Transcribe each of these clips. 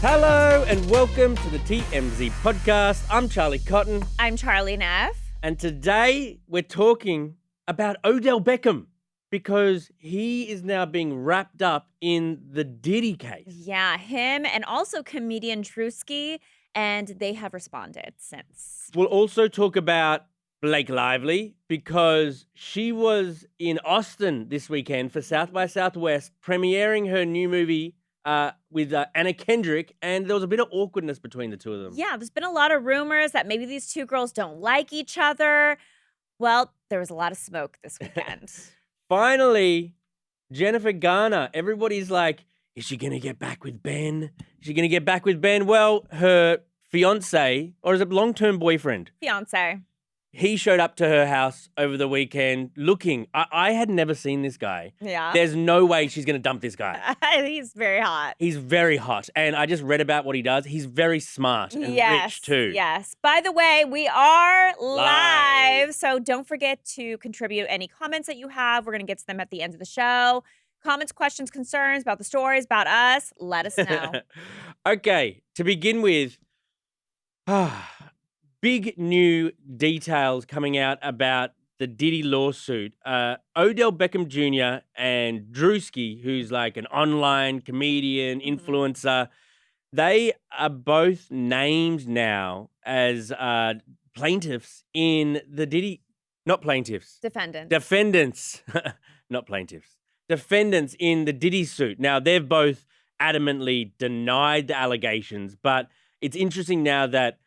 Hello and welcome to the TMZ podcast. I'm Charlie Cotton. I'm Charlie Neff. And today we're talking about Odell Beckham because he is now being wrapped up in the Diddy case. Yeah, him and also comedian Drewski, and they have responded since. We'll also talk about Blake Lively because she was in Austin this weekend for South by Southwest premiering her new movie with Anna Kendrick, and there was a bit of awkwardness between the two of them. Yeah, there's been a lot of rumors that maybe these two girls don't like each other. Well, there was a lot of smoke this weekend. Finally, Jennifer Garner. Everybody's like, is she going to get back with Ben? Is she going to get back with Ben? Well, her fiance, or is it long-term boyfriend? Fiance. He showed up to her house over the weekend looking. I had never seen this guy. Yeah. There's no way she's going to dump this guy. He's very hot. He's very hot. And I just read about what he does. He's very smart and rich too. Yes. By the way, we are live. So don't forget to contribute any comments that you have. We're going to get to them at the end of the show. Comments, questions, concerns about the stories, about us, let us know. Okay. To begin with, big new details coming out about the Diddy lawsuit. Odell Beckham Jr. and Drewski, who's like an online comedian, influencer, they are both named now as plaintiffs in the Diddy, not plaintiffs. Defendants, not plaintiffs. Defendants in the Diddy suit. Now, they've both adamantly denied the allegations, but it's interesting now that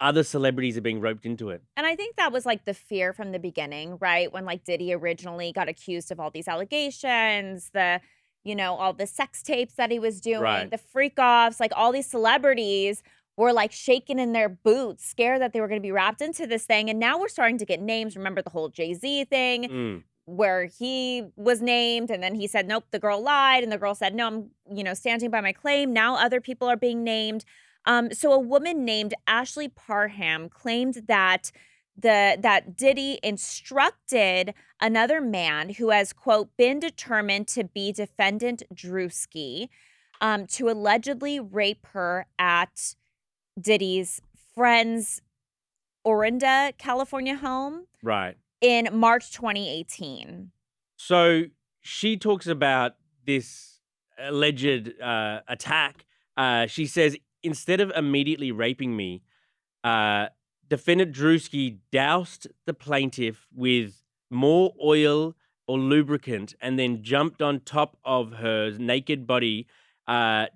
other celebrities are being roped into it. And I think that was like the fear from the beginning, right? When like Diddy originally got accused of all these allegations, all the sex tapes that he was doing, the freak offs, like all these celebrities were like shaking in their boots, scared that they were going to be wrapped into this thing. And now we're starting to get names. Remember the whole Jay-Z thing where he was named and then he said, nope, the girl lied. And the girl said, no, I'm, standing by my claim. Now other people are being named. So a woman named Ashley Parham claimed that that Diddy instructed another man who has, quote, been determined to be defendant Drewski to allegedly rape her at Diddy's friend's Orinda, California home. Right. In March 2018. So she talks about this alleged attack. She says, instead of immediately raping me, defendant Drewski doused the plaintiff with more oil or lubricant and then jumped on top of her naked body,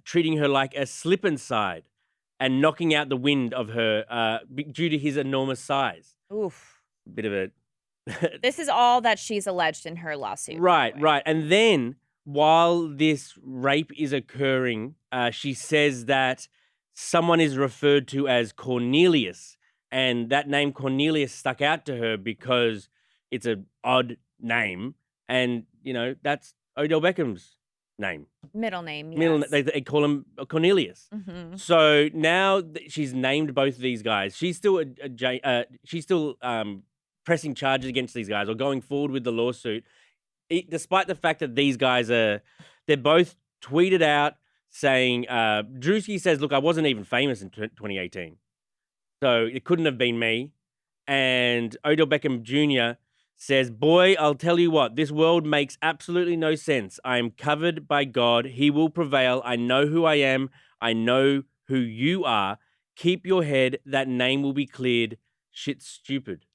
treating her like a slip and slide and knocking out the wind of her due to his enormous size. Oof. Bit of a... This is all that she's alleged in her lawsuit. Right. And then while this rape is occurring, she says that someone is referred to as Cornelius, and that name Cornelius stuck out to her because it's an odd name, and that's Odell Beckham's name. Middle name, yes. They call him Cornelius. Mm-hmm. So now she's named both of these guys. She's still pressing charges against these guys or going forward with the lawsuit, despite the fact that these guys they're both tweeted out saying, Drewski says, look, I wasn't even famous in 2018, so it couldn't have been me. And Odell Beckham Jr. says, boy, I'll tell you what, this world makes absolutely no sense. I am covered by God. He will prevail. I know who I am. I know who you are. Keep your head. That name will be cleared. Shit's stupid.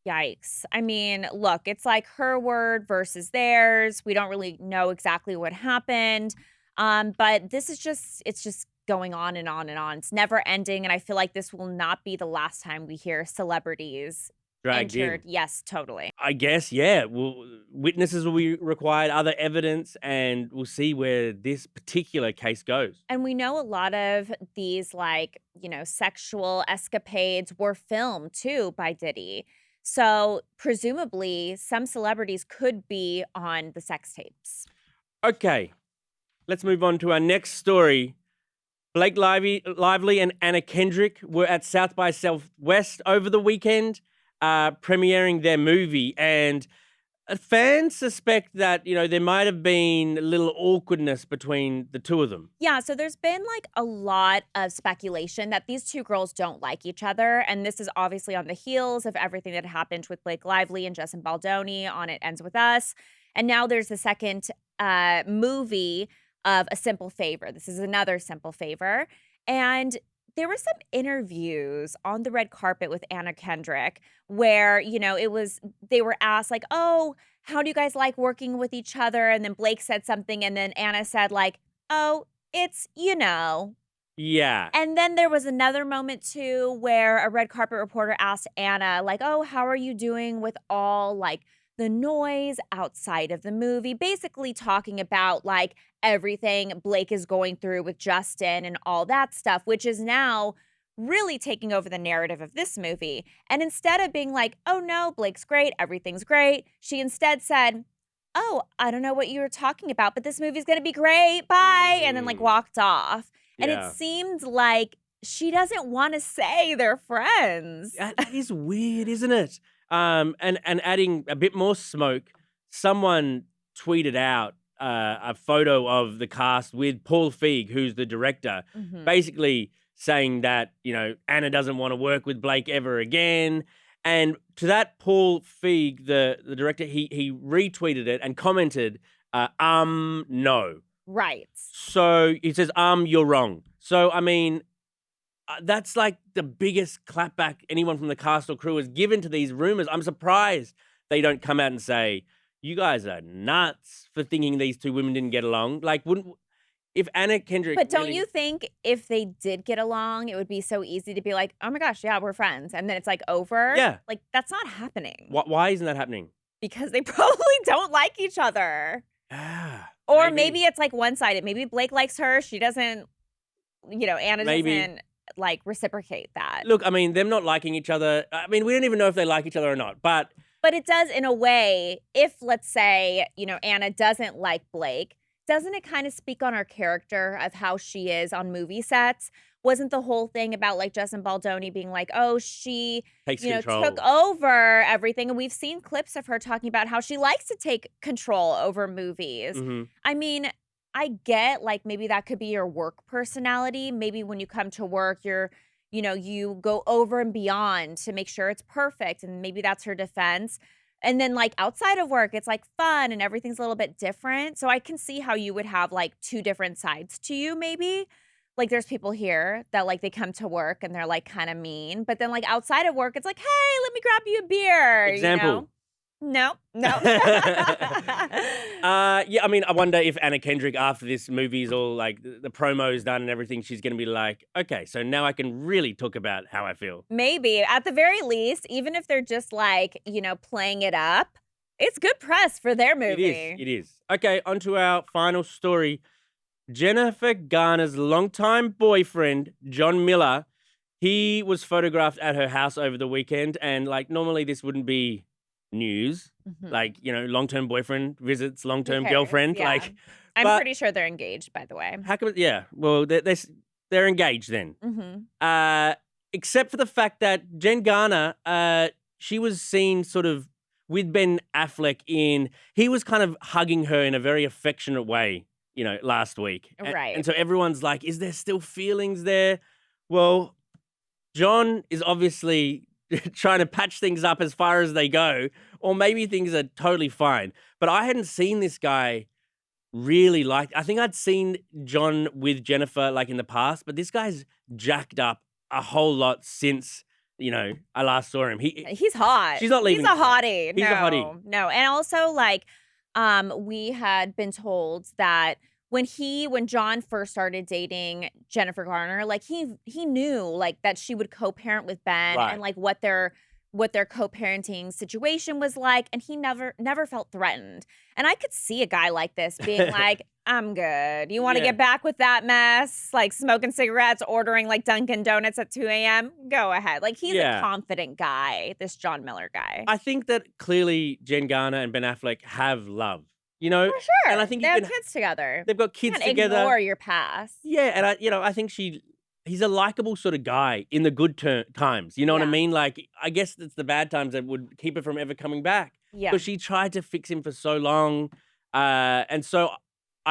Yikes. I mean, look, it's like her word versus theirs. We don't really know exactly what happened. But this is it's just going on and on and on. It's never ending. And I feel like this will not be the last time we hear celebrities dragged entered. in. Yes, totally. I guess, yeah. Well, witnesses will be required, other evidence, and we'll see where this particular case goes. And we know a lot of these sexual escapades were filmed too by Diddy. So presumably some celebrities could be on the sex tapes. Okay, let's move on to our next story. Blake Lively and Anna Kendrick were at South by Southwest over the weekend, premiering their movie. And Fans suspect that, there might have been a little awkwardness between the two of them. Yeah, so there's been like a lot of speculation that these two girls don't like each other. And this is obviously on the heels of everything that happened with Blake Lively and Justin Baldoni on It Ends With Us. And now there's the second movie of A Simple Favor. This is another Simple Favor. And there were some interviews on the red carpet with Anna Kendrick where, they were asked like, oh, how do you guys like working with each other? And then Blake said something and then Anna said like, oh, it's, Yeah. And then there was another moment too where a red carpet reporter asked Anna like, oh, how are you doing with all like the noise outside of the movie? Basically talking about like everything Blake is going through with Justin and all that stuff, which is now really taking over the narrative of this movie. And instead of being like, oh no, Blake's great, everything's great, she instead said, oh, I don't know what you were talking about, but this movie's going to be great. Bye. And then like walked off. And Yeah. it seemed like she doesn't want to say they're friends. That is weird, isn't it? And adding a bit more smoke, someone tweeted out a photo of the cast with Paul Feig, who's the director, basically saying that, Anna doesn't want to work with Blake ever again. And to that, Paul Feig, the director, he retweeted it and commented, no. Right. So he says, you're wrong. So, I mean, that's like the biggest clapback anyone from the cast or crew has given to these rumors. I'm surprised they don't come out and say, you guys are nuts for thinking these two women didn't get along. Like, if Anna Kendrick... But don't you think if they did get along, it would be so easy to be like, oh my gosh, yeah, we're friends. And then it's like over? Yeah. Like, that's not happening. Why isn't that happening? Because they probably don't like each other. Or maybe it's like one-sided. Maybe Blake likes her. She doesn't, Anna doesn't like reciprocate that. Look, I mean, them not liking each other. I mean, we don't even know if they like each other or not, but it does in a way, if let's say, Anna doesn't like Blake, doesn't it kind of speak on her character of how she is on movie sets? Wasn't the whole thing about like Justin Baldoni being like, oh, she takes control. Took over everything. And we've seen clips of her talking about how she likes to take control over movies. I mean, I get like maybe that could be your work personality. Maybe when you come to work, you go over and beyond to make sure it's perfect. And maybe that's her defense. And then like outside of work, it's like fun and everything's a little bit different. So I can see how you would have like two different sides to you maybe. Like there's people here that like they come to work and they're like kind of mean. But then like outside of work, it's like, hey, let me grab you a beer. Example. No. Yeah, I mean, I wonder if Anna Kendrick, after this movie's all like the promo's done and everything, she's going to be like, okay, so now I can really talk about how I feel. Maybe. At the very least, even if they're just like, playing it up, it's good press for their movie. It is. Okay, on to our final story. Jennifer Garner's longtime boyfriend, John Miller, he was photographed at her house over the weekend. And like normally this wouldn't be news. Like, long-term boyfriend visits long-term girlfriend. Yeah. Like, I'm pretty sure they're engaged, by the way. How come? Yeah. Well, they're engaged then. Except for the fact that Jen Garner, she was seen sort of with Ben Affleck he was kind of hugging her in a very affectionate way, last week. Right. And so everyone's like, is there still feelings there? Well, John is obviously trying to patch things up as far as they go, or maybe things are totally fine. But I hadn't seen this guy really I think I'd seen John with Jennifer like in the past, but this guy's jacked up a whole lot since, I last saw him. He's hot. She's not leaving. He's a hottie. He's a hottie. No. And also like, we had been told that when John first started dating Jennifer Garner, like he knew like that she would co-parent with Ben and like what their co-parenting situation was like, and he never felt threatened. And I could see a guy like this being like, I'm good. You want to get back with that mess? Like smoking cigarettes, ordering like Dunkin' Donuts at 2 a.m.? Go ahead. Like he's a confident guy, this John Miller guy. I think that clearly Jen Garner and Ben Affleck have love. For sure. And I think they have kids together. They've got kids you can't together. Ignore your past. Yeah, and I think she he's a likable sort of guy in the good times. You know what I Yeah. mean? Like, I guess it's the bad times that would keep her from ever coming back. Yeah. Because she tried to fix him for so long. And so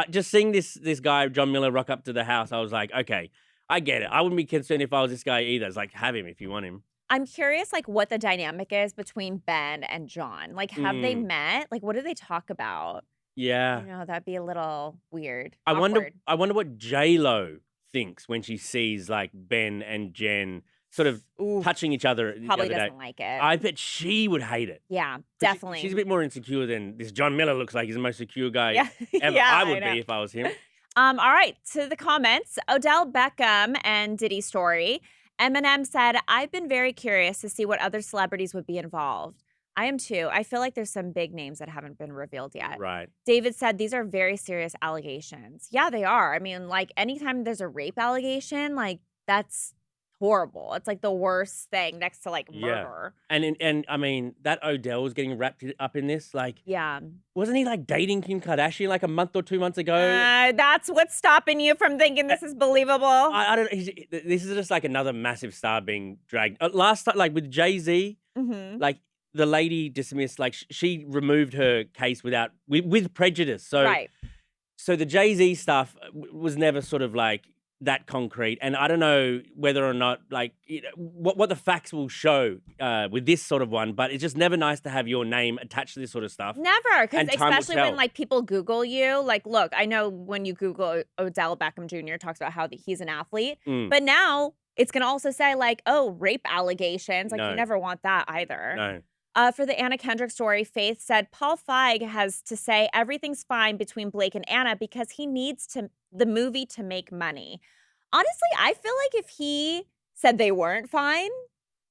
just seeing this guy, John Miller, rock up to the house, I was like, okay, I get it. I wouldn't be concerned if I was this guy either. It's like, have him if you want him. I'm curious, like, what the dynamic is between Ben and John. Like, have they met? Like, what do they talk about? Yeah. You know, that'd be a little weird. I Awkward. wonder what J-Lo thinks when she sees like Ben and Jen sort of touching each other. Probably the other doesn't like it. I bet she would hate it. Yeah, definitely. She's a bit more insecure than this John Miller looks like. He's the most secure guy ever. Yeah, I would be if I was him. All right, to the comments. Odell Beckham and Diddy story. Eminem said, I've been very curious to see what other celebrities would be involved. I am too. I feel like there's some big names that haven't been revealed yet. Right. David said, these are very serious allegations. Yeah, they are. I mean, like, anytime there's a rape allegation, like, that's horrible. It's like the worst thing next to like murder. And I mean, that Odell was getting wrapped up in this. Like, wasn't he like dating Kim Kardashian like a month or 2 months ago? That's what's stopping you from thinking this is believable. I don't know. This is just like another massive star being dragged. Last time, like with Jay-Z, like the lady dismissed, like she removed her case with prejudice. So, so the Jay-Z stuff was never sort of like that concrete, and I don't know whether or not like what the facts will show with this sort of one, but it's just never nice to have your name attached to this sort of stuff. Never, because especially when like people Google you, like, look, I know when you Google Odell Beckham Jr. talks about how he's an athlete, but now it's gonna also say like, oh, rape allegations. Like you never want that either. No. For the Anna Kendrick story, Faith said Paul Feig has to say everything's fine between Blake and Anna because he needs the movie to make money. Honestly, I feel like if he said they weren't fine,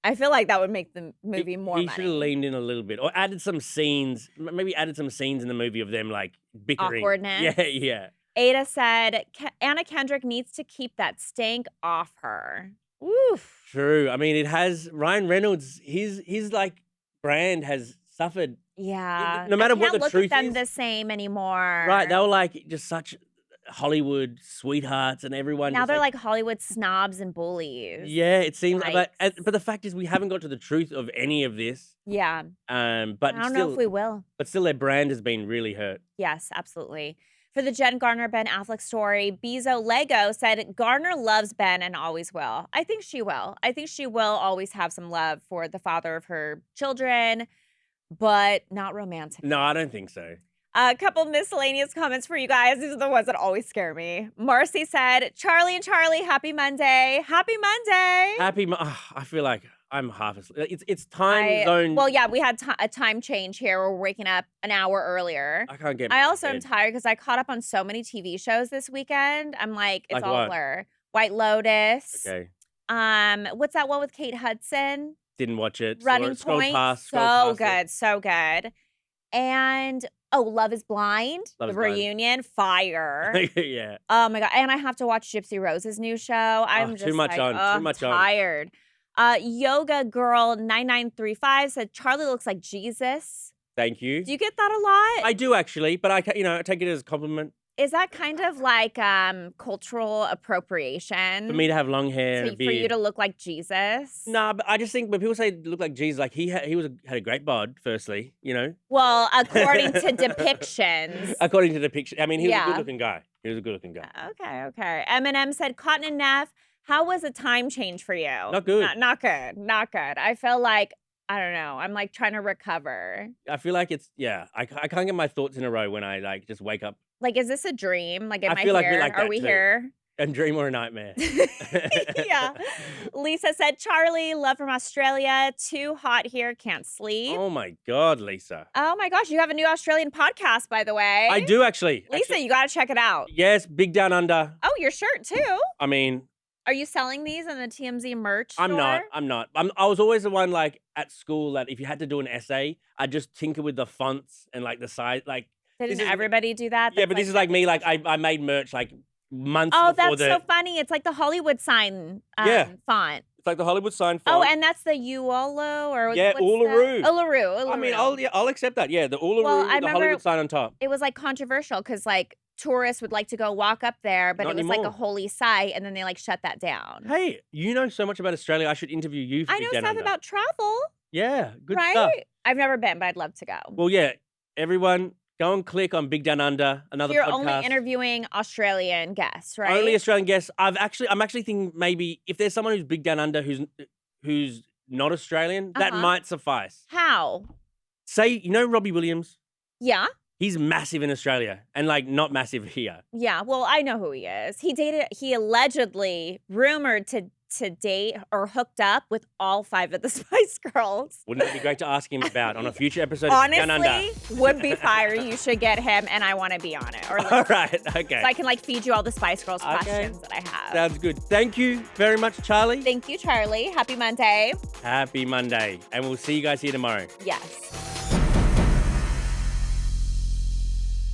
I feel like that would make the movie more money. He should have leaned in a little bit or added some scenes, maybe added some scenes in the movie of them like bickering. Awkwardness. Yeah. Ada said Anna Kendrick needs to keep that stank off her. Oof. True. I mean, it has Ryan Reynolds, his like brand has suffered. Yeah. No matter what the truth is. Can't look at them the same anymore. Right. They were like just such Hollywood sweethearts and everyone. Now they're like Hollywood snobs and bullies. Yeah, it seems like, but the fact is we haven't got to the truth of any of this. Yeah. But I don't know if we will. But still their brand has been really hurt. Yes, absolutely. For the Jen Garner, Ben Affleck story, Bezo Lego said Garner loves Ben and always will. I think she will. I think she will always have some love for the father of her children, but not romantic. No, I don't think so. A couple miscellaneous comments for you guys. These are the ones that always scare me. Marcy said, Charlie and Charlie, happy Monday. Happy Monday. I feel like I'm half asleep. It's time zone. Well, yeah, we had a time change here. We're waking up an hour earlier. I can't get I also am tired because I caught up on so many TV shows this weekend. I'm like, it's all blur. White Lotus. Okay. What's that one with Kate Hudson? Didn't watch it. Running Point. So good. So good. And Love is Blind. The reunion. Fire. Yeah. Oh my God. And I have to watch Gypsy Rose's new show. I'm just too much tired. Yoga Girl 9935 said Charlie looks like Jesus. Thank you. Do you get that a lot? I do actually, but I take it as a compliment. Is that kind of like cultural appropriation? For me to have long hair, and a beard. For you to look like Jesus? Nah, but I just think when people say look like Jesus, like he had a great bod. Firstly, Well, according to depictions. According to depictions, I mean, he was a good-looking guy. Okay. Eminem said, Cotton and Neff, how was a time change for you? Not good. Not good. I feel like, I don't know. I'm like trying to recover. I feel like I can't get my thoughts in a row when I like just wake up. Like, is this a dream? Like, am I feel here? Like Are we here? A dream or a nightmare. Yeah. Lisa said, Charlie, love from Australia. Too hot here, can't sleep. Oh my God, Lisa. Oh my gosh, you have a new Australian podcast, by the way. I do actually. Lisa, you got to check it out. Yes, Big Down Under. Oh, your shirt too. I mean. Are you selling these in the TMZ merch store? I'm not. I was always the one like at school that if you had to do an essay, I'd just tinker with the fonts and like the size. Like, didn't everybody do that? Yeah, but this is like me. Like I made merch like months before that's so funny. It's like the Hollywood sign font. It's like the Hollywood sign font. Oh, and that's the Uluru or Uluru. Uluru. I mean, I'll accept that. Yeah, the Uluru, the Hollywood sign on top. It was like controversial because like tourists would like to go walk up there, but Not it was like a anymore. holy site, and then they like shut that down. Hey, you know so much about Australia. I should interview you for I Big know Down stuff Under. about travel, Yeah, good right? stuff. I've never been, but I'd love to go. Well, yeah, everyone go and click on Big Down Under, another You're podcast. only interviewing Australian guests, right? Only Australian guests. I'm actually thinking maybe if there's someone who's Big Down Under who's not Australian, that might suffice. How? Say, you know Robbie Williams? Yeah. He's massive in Australia and like not massive here. Yeah, well, I know who he is. He allegedly rumored to date or hooked up with all 5 of the Spice Girls. Wouldn't it be great to ask him about on a future episode of Big Down Under? Honestly, would be fire. You should get him, and I want to be on it. Or All right, okay. so I can like feed you all the Spice Girls questions that I have. Sounds good. Thank you very much, Charlie. Thank you, Charlie. Happy Monday. Happy Monday. And we'll see you guys here tomorrow. Yes.